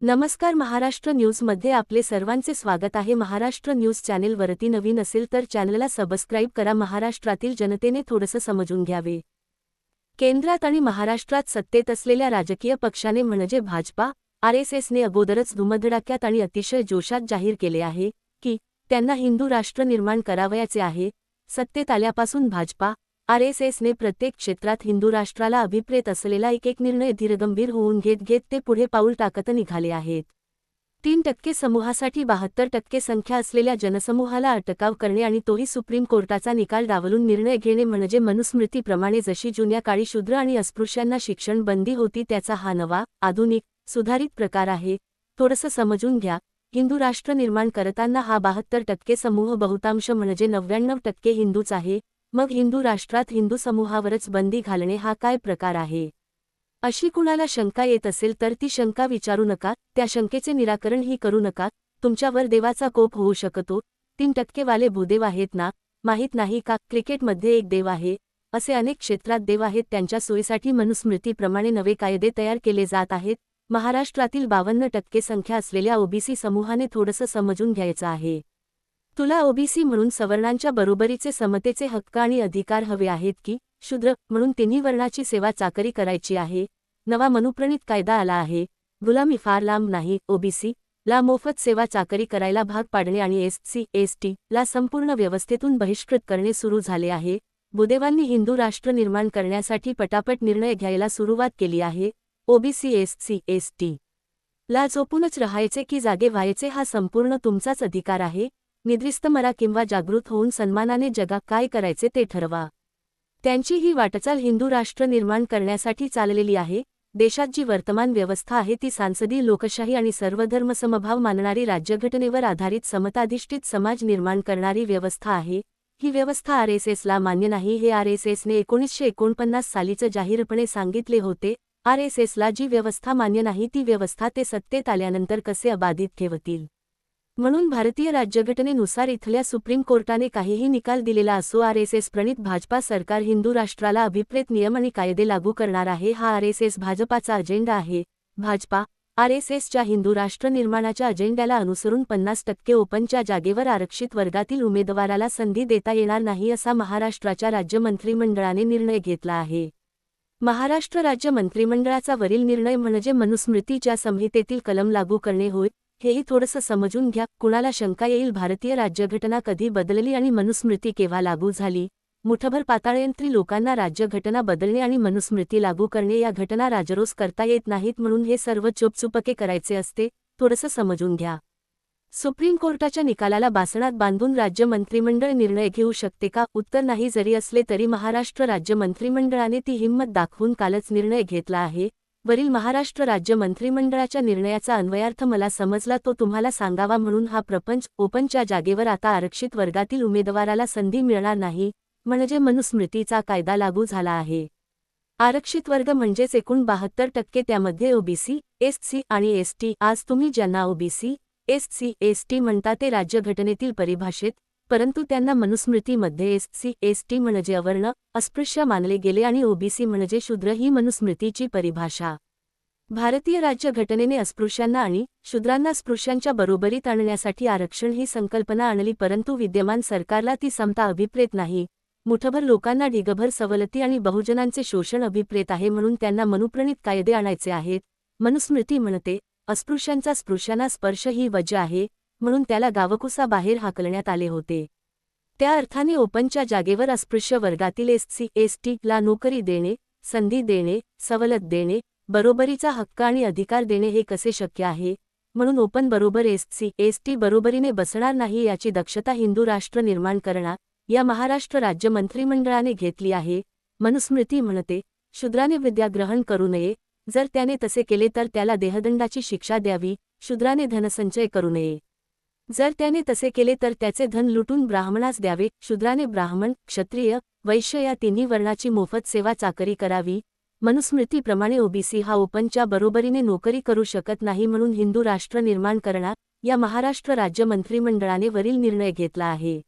नमस्कार, महाराष्ट्र न्यूजमध्ये आपले सर्वांचे स्वागत आहे। महाराष्ट्र न्यूज चॅनेलवरती नवीन असेल तर चॅनलला सबस्क्राईब करा। महाराष्ट्रातील जनतेने थोडंसं समजून घ्यावे। केंद्रात आणि महाराष्ट्रात सत्तेत असलेल्या राजकीय पक्षाने म्हणजे भाजपा आरएसएसने अगोदरच धुमधडाक्यात आणि अतिशय जोशात जाहीर केले आहे की त्यांना हिंदू राष्ट्र निर्माण करावयाचे आहे। सत्तेत आल्यापासून भाजपा आरएसएसने प्रत्येक क्षेत्रात हिंदू राष्ट्राला अभिप्रेत असलेला एक निर्णय धीरगंभीर होऊन घेत ते पुढे पाऊल टाकत निघाले आहेत। 3% समूहासाठी 72% संख्या असलेल्या जनसमूहाला अटकाव करणे आणि तोही सुप्रीम कोर्टाचा निकाल डावलून निर्णय घेणे म्हणजे मनुस्मृतीप्रमाणे जशी जुन्या काळी शूद्र आणि अस्पृश्यांना शिक्षण बंदी होती त्याचा हा नवा, आधुनिक, सुधारित प्रकार आहे। थोडंसं समजून घ्या। हिंदू राष्ट्र निर्माण करताना हा 72% समूह बहुतांश म्हणजे 99% हिंदूच आहे। मग हिंदू राष्ट्रात हिंदू समूहावरच बंदी घालणे हा काय प्रकार आहे? अशी कुणाला शंका येत असेल तर ती शंका विचारू नका, त्या शंकेचे निराकरण ही करू नका। तुमच्यावर देवाचा कोप होऊ शकतो। 3% वाले भूदेव आहेत ना, माहीत नाही का? क्रिकेटमध्ये एक देव आहे, असे अनेक क्षेत्रात देव आहेत। त्यांच्या सोयीसाठी मनुस्मृतीप्रमाणे नवे कायदे तयार केले जात आहेत। महाराष्ट्रातील 52% संख्या असलेल्या ओबीसी समूहाने थोडंसं समजून घ्यायचं आहे। तुला ओबीसी म्हणून सवर्णांच्या बरोबरीचे समतेचे हक्क आणि अधिकार हवे आहेत की शूद्र म्हणून तिन्ही वर्णाची सेवा चाकरी करायची आहे? नवा मनुप्रणीत कायदा आला आहे। गुलामी फार लांब नाही। ओबीसी ला मोफत सेवा चाकरी करायला भाग पाडणे आणि एससी एसटी ला संपूर्ण व्यवस्थेतून बहिष्कृत करणे सुरू झाले आहे। भूदेवांनी हिंदू राष्ट्र निर्माण करण्यासाठी पटापट निर्णय घ्यायला सुरुवात केली आहे। ओबीसी एससी एसटी ला झोपूनच राहायचे की जागे व्हायचे हा संपूर्ण तुमचाच अधिकार आहे। निद्रिस्त मरा किंवा जागृत होऊन सन्मानाने जगा काय करायचे ते ठरवा। त्यांची ही वाटचाल हिंदू राष्ट्र निर्माण करण्यासाठी चाललेली आहे। देशात जी वर्तमान व्यवस्था आहे ती सांसदीय लोकशाही आणि सर्वधर्मसमभाव मानणारी राज्यघटनेवर आधारित समताधिष्ठित समाज निर्माण करणारी व्यवस्था आहे। ही व्यवस्था आरएसएसला मान्य नाही हे आरएसएसने 1949 सालीच जाहीरपणे सांगितले होते। आरएसएसला जी व्यवस्था मान्य नाही ती व्यवस्था ते सत्तेत आल्यानंतर कसे अबाधित ठेवतील? म्हणून भारतीय राज्यघटनेनुसार इथल्या सुप्रीम कोर्टाने काहीही निकाल दिलेला असो, आरएसएस प्रणित भाजपा सरकार हिंदू राष्ट्राला अभिप्रेत नियम आणि कायदे लागू करणार आहे। हा आरएसएस भाजपाचा अजेंडा आहे। भाजपा आरएसएसच्या हिंदू राष्ट्र निर्माणाच्या अजेंड्याला अनुसरून 50% ओपनच्या जागेवर आरक्षित वर्गातील उमेदवाराला संधी देता येणार नाही असा महाराष्ट्राच्या राज्य मंत्रिमंडळाने निर्णय घेतला आहे। महाराष्ट्र राज्य मंत्रिमंडळाचा वरील निर्णय म्हणजे मनुस्मृतीच्या संहितेतील कलम लागू करणे होय। हेही थोडंसं समजून घ्या। कुणाला शंका येईल भारतीय राज्यघटना कधी बदलली आणि मनुस्मृती केव्हा लागू झाली? मुठभर पाताळयंत्री लोकांना राज्यघटना बदलणे आणि मनुस्मृती लागू करणे या घटना राजरोस करता येत नाहीत, म्हणून हे सर्व चुपचुपके करायचे असते। थोडंसं समजून घ्या। सुप्रीम कोर्टाच्या निकालाला बासणात बांधून राज्य मंत्रिमंडळ निर्णय घेऊ शकते का? उत्तर नाही। जरी असले तरी महाराष्ट्र राज्य मंत्रिमंडळाने ती हिंमत दाखवून कालच निर्णय घेतला आहे। वरील महाराष्ट्र राज्य मंत्रिमंडळाच्या निर्णयाचा अन्वयार्थ मला समजला तो तुम्हाला सांगावा म्हणून हा प्रपंच। ओपनच्या जागेवर आता आरक्षित वर्गातील उमेदवाराला संधी मिळणार नाही, म्हणजे मनुस्मृतीचा कायदा लागू झाला आहे। आरक्षित वर्ग म्हणजेच एकूण 72%, त्यामध्ये ओबीसी, एससी आणि एसटी। आज तुम्ही ज्यांना ओबीसी, एससी, एसटी म्हणता ते राज्यघटनेतील परिभाषेत, परंतु त्यांना मनुस्मृतीमध्ये एससी, एसटी म्हणजे अवर्ण, अस्पृश्य मानले गेले आणि ओबीसी म्हणजे शूद्र ही मनुस्मृतीची परिभाषा। भारतीय राज्यघटनेने अस्पृश्यांना आणि शूद्रांना स्पृश्यांच्या बरोबरीत आणण्यासाठी आरक्षण ही संकल्पना आणली, परंतु विद्यमान सरकारला ती समता अभिप्रेत नाही। मुठभर लोकांना ढिगभर सवलती आणि बहुजनांचे शोषण अभिप्रेत आहे, म्हणून त्यांना मनुप्रणीत कायदे आणायचे आहेत। मनुस्मृती म्हणते अस्पृश्यांचा स्पृश्यांना स्पर्श ही वज्र आहे, म्हणून त्याला गावकुसा बाहेर हाकलण्यात आले होते। त्या अर्थाने ओपनच्या जागेवर अस्पृश्य वर्गातील एससी, एसटी ला नोकरी देणे, संधी देणे, सवलत देणे, बरोबरीचा हक्क आणि अधिकार देणे हे कसे शक्य आहे? म्हणून ओपन बरोबर एससी, एसटी बरोबरीने बसणार नाही याची दक्षता हिंदू राष्ट्र निर्माण करणार या महाराष्ट्र राज्य मंत्रिमंडळाने घेतली आहे। मनुस्मृती म्हणते शूद्राने विद्या ग्रहण करू नये, जर त्याने तसे केले तर त्याला देहदंडाची शिक्षा द्यावी। शूद्राने धनसंचय करू नये, जर त्याने तसे केले तर त्याचे धन लुटून ब्राह्मणास द्यावे। शूद्राने ब्राह्मण, क्षत्रिय, वैश्य या तिन्ही वर्णाची मोफत सेवा चाकरी करावी। मनुस्मृतीप्रमाणे ओबीसी हा ओपनच्या बरोबरीने नोकरी करू शकत नाही, म्हणून हिंदू राष्ट्र निर्माण करणार या महाराष्ट्र राज्य मंत्रिमंडळाने वरील निर्णय घेतला आहे।